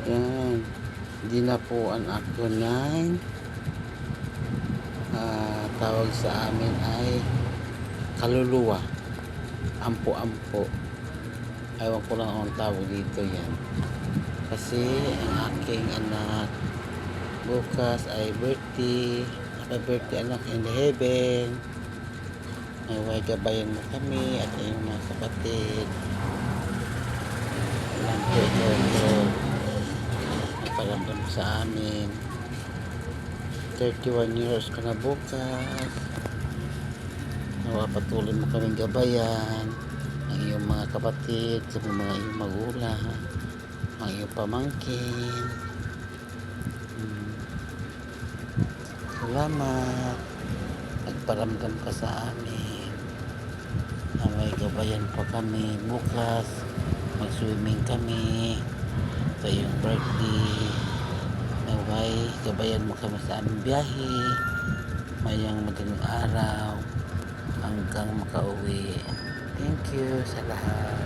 Yan. Dinapuan ako ng tawag sa amin ay kaluluwa. Ampo-ampo. Ewan ko lang ang tawag dito yan. Kasi ang aking anak bukas ay birthday. Happy birthday anak in the heaven. May gabayan mo kami at iyong mga kapatid. Alam ko ito naparamdam sa amin. 31 years ka na bukas. Patuloy mo kaming gabayan ang iyong mga kapatid, sa mga iyong magulang, ang iyong pamangkin. Salamat, nagparamdam ka sa amin na may gabayan pa kami bukas. Mag-swimming kami sa iyong birthday. Naway gabayan mo kami sa aming biyahe mayang madaling araw hanggang makauwi. Thank you sa lahat.